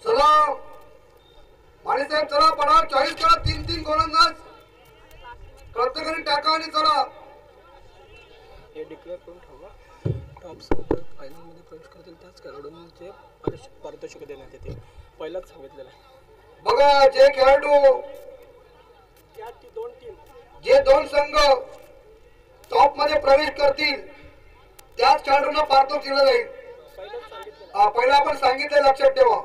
चला माने साहेब चला पडा 40 करा 3-3 गोलंदाज प्रत्येकाने टाका आणि चला हे डिक्लेअर करून ठेवा टॉप स्कोर फायनल मध्ये प्रवेश करतील त्याच खेळाडूंचे पारितोषिक देण्यात येते पहिलाच सांगितलेलं आहे बघा जे खेळाडू जे दोन संघ टॉप मध्ये प्रवेश करतील त्याच खेळाडूंना पारितोषिक दिलं जाईल पहिला आपण सांगितले लक्षात ठेवा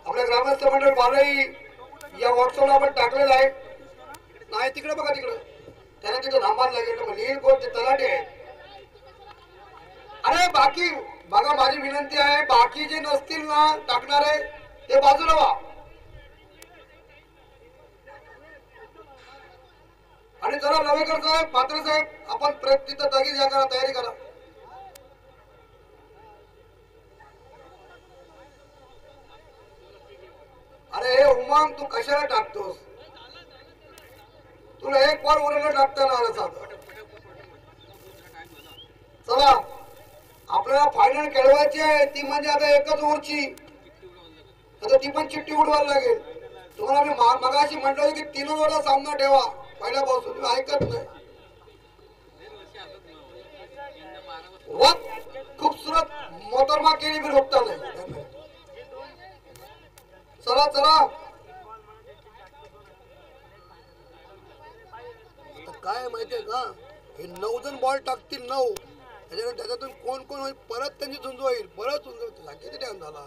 आपल्या ग्रामस्थ मंडळ बाराई या व्हॉट्सअपला आपण टाकलेलं आहे नाही तिकडे बघा तिकडे त्याला तिथं थांबायला लागेल लिहिल कोण ते तलाठी आहे अरे बाकी बघा माझी विनंती आहे बाकी जे नसतील ना टाकणारे ते बाजूला व्हा आणि जरा नवेकर साहेब पात्र साहेब आपण तिथं जागी या करा तयारी करा अरे उमंग तू कशाला टाकतोस तुला एक बॉल उरला टाकता ना आला साधा चला आपल्याला फायनल खेळवायची आहे ती म्हणजे आता एकच ओव्हरची आता ती पण चिठ्ठी उडवायला लागेल तुम्हाला मी मगाशी म्हटलं की 3 ओव्हरचा सामना ठेवा पहिल्यापासून तुम्ही ऐकत नाही खूपसूरत मोतरमा केली मी रोखता नाही चला चला आता काय माहितीये का हे 9 जण बॉल टाकतील 9 त्याच्यातून कोण कोण होईल परत त्यांची झुंज होईल परत झुंज किती टाइम झाला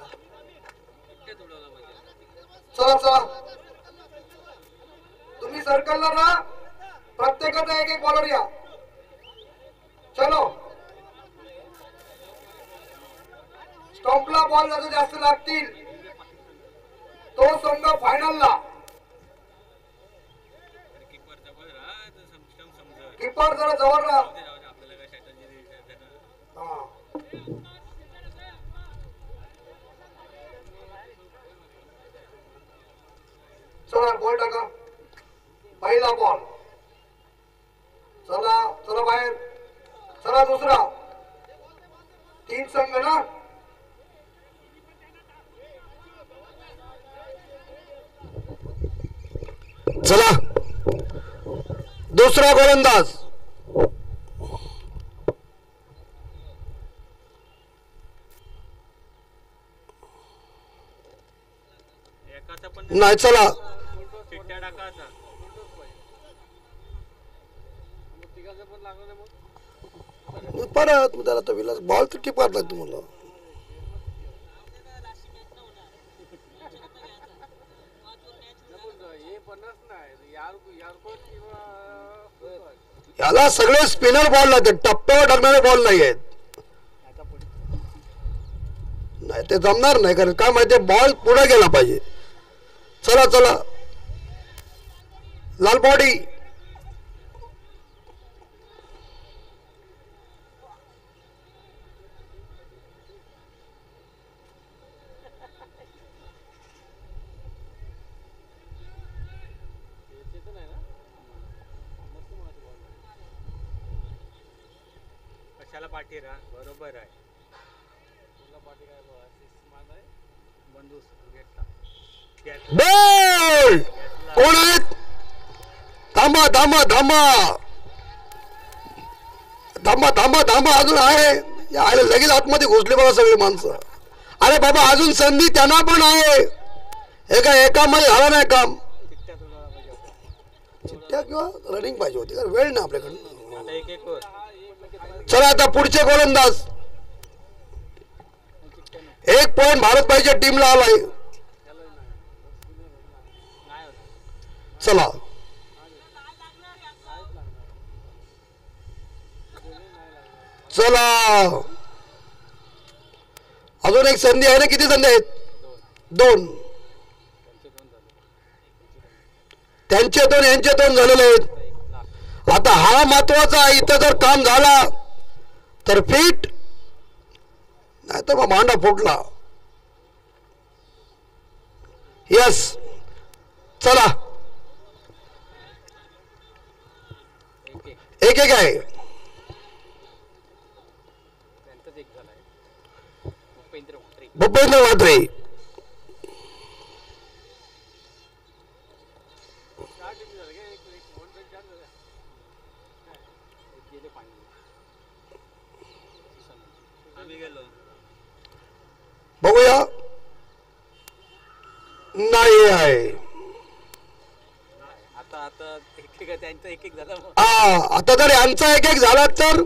चला चला तुम्ही सर्कलला ना प्रत्येकाचा एक बॉलर या चलो स्टॉम्पला बॉल जर जास्त लागतील तो संघ फायनलला कीपर जरा जवळ राहा चला बॉल टाका पहिला बॉल चला चला बाहेर चला दुसरा 3 संघ ना चला दुसरा गोलंदाज नाही चला परत त्याला तो विलास बॉल तर टिपार लागतो मला याला सगळे स्पिनर बॉल लागतात टप्प्यावर टाकणारे बॉल नाही आहेत नाही ते जमणार नाही कारण काय माहितीये बॉल पुढे गेला पाहिजे चला चला लाल बॉडी पाठी राहा बरोबर आहे बॉल कोण आहेत थांबा थांबा थांबा थांबा थांबा थांबा अजून आहे यायला लगेच आतमध्ये घुसले बघा सगळे माणसं अरे बाबा अजून संधी त्यांना पण आहे एकामध्ये झाला नाही काम चिठ्ठ्या किंवा रनिंग पाहिजे होती कारण वेळ नाही आपल्याकडे चला आता पुढचे गोलंदाज 1 पॉइंट भारत पाहिजे टीमला आलाय चला चला अजून एक संधी आहे ना किती संधी आहेत 2 त्यांचे 2 यांचे 2 झालेले आहेत आता हा महत्वाचा इथं जर काम झाला तर फिट नाही तर मग भांडा फुटला. यस चला एक एक आहे. भूपेंद्र म्हात्रे बघूया. नाही आहे. आता जर यांचा एक एक झाला तर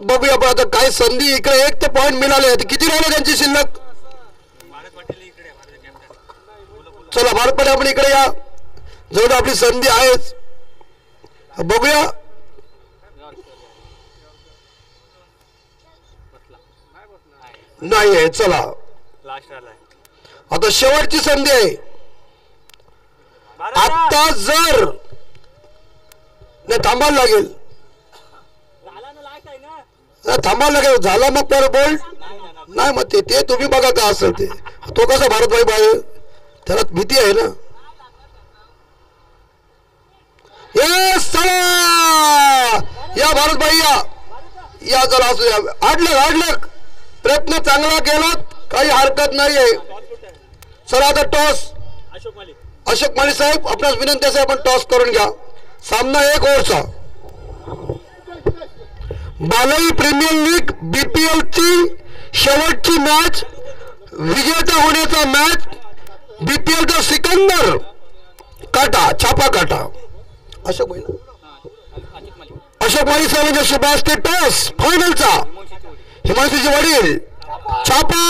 बघूया. पण आता काय संधी इकडे एक ते पॉइंट मिळाले. किती राहिले त्यांची शिल्लक. चला भारत पाटील आपण इकडे या. जवळ आपली संधी आहेच. बघूया. नाही आहे. चला आता शेवटची संधी आहे. आता जर नाही थांबायला लागेल. थांबायला लागेल. झाला मग पर बोल्ट नाही मग ते तुम्ही बघा का असेल ते. तो कसा भारतभाई बाहेर त्याला भीती आहे ना. येस चला या भारतभाई या चला असू द्या. आडलक प्रयत्न चांगला केला काही हरकत नाहीये. चला आता टॉस. अशोक माली साहेब आपणास विनंती आहे आपण टॉस करून घ्या. सामना 1 ओव्हरचा. बालई प्रीमियर लीग बीपीएल ची शेवटची मॅच. विजेता होण्याचा मॅच बीपीएलचा सिकंदर काटा छापा काटा. अशोक माली साहेबांच्या सुभाष टॉस फायनलचा. हिमांशूचे वडील छापा.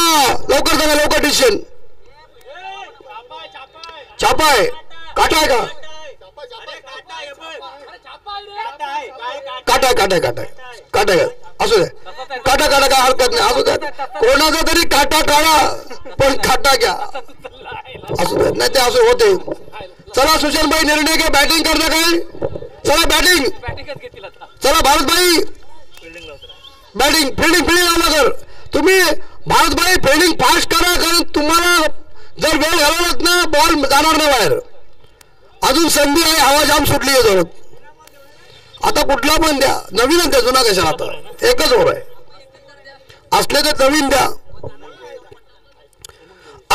लवकर सांगा लवकर डिसिजन. छापा आहे काटा आहे का. काटा असू द्या. काटा काय हरकत नाही. असू द्या कोणाचा तरी काटा काढा पण काटा घ्या. असू द्या नाही ते असं होते. चला सुशांतभाई निर्णय घ्या. बॅटिंग करता काय. चला बॅटिंग. चला भारतभाई बॅटिंग फिल्डिंग आला तर तुम्ही भारतभाई फिल्डिंग फास्ट करा. कारण तुम्हाला जर वेळ घालवलात ना बॉल जाणार नाही बाहेर. अजून संधी आहे. हवा जाम सुटली आहे जोरात. आता कुठला पण द्या. नवीनच द्या जुना कशाला. आता एकच ओव्हर आहे असले तर नवीन द्या.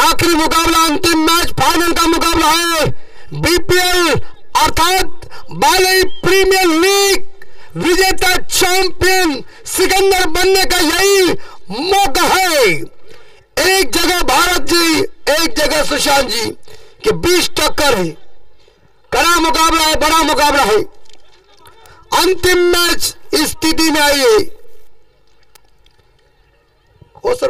आखिरी मुकाबला अंतिम मैच फाइनल का मुकाबला है. बीपीएल अर्थात बालई प्रीमियर लीग विजेता चैंपियन सिकंदर बनने का यही मौका है. एक जगह भारत जी एक जगह सुशांत जी के बीच टक्कर है. कड़ा मुकाबला है. बड़ा मुकाबला है. अंतिम मैच इस स्थिति में आई है. हो सर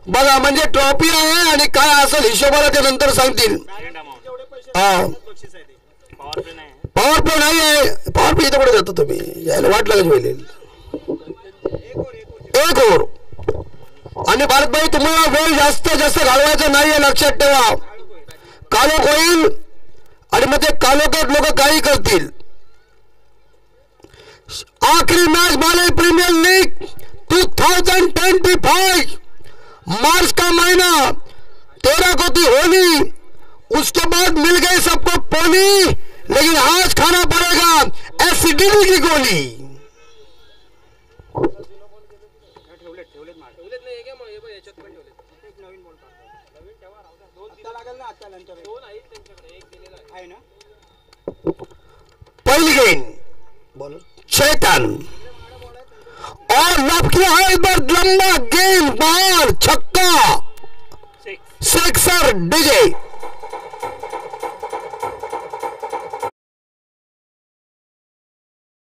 बघा म्हणजे ट्रॉफी आहे आणि काय असेल हिशोबाला ते नंतर सांगतील. पॉवर प्ले नाही आहे. पॉवर प्ले इथं कुठे जातो तुम्ही. यायला वाट लागत होईल. 1 ओव्हर आणि भारतभाई तुम्हाला वेळ जास्त घालवायचा नाहीये लक्षात ठेवा. कालोख होईल आणि मग ते कालोखात लोक काही करतील. आखिरी मैच बालई प्रीमियर लीग 2025 मार्च का महीना 13 को थी होली. उसके बाद मिल गई सबको पोली. लेकिन आज खाना पड़ेगा एसिडिटी की गोली. पहली गेंद चेतन और लब किया है इस बार लंबा गेंद बाहर छक्का. Sixer DJ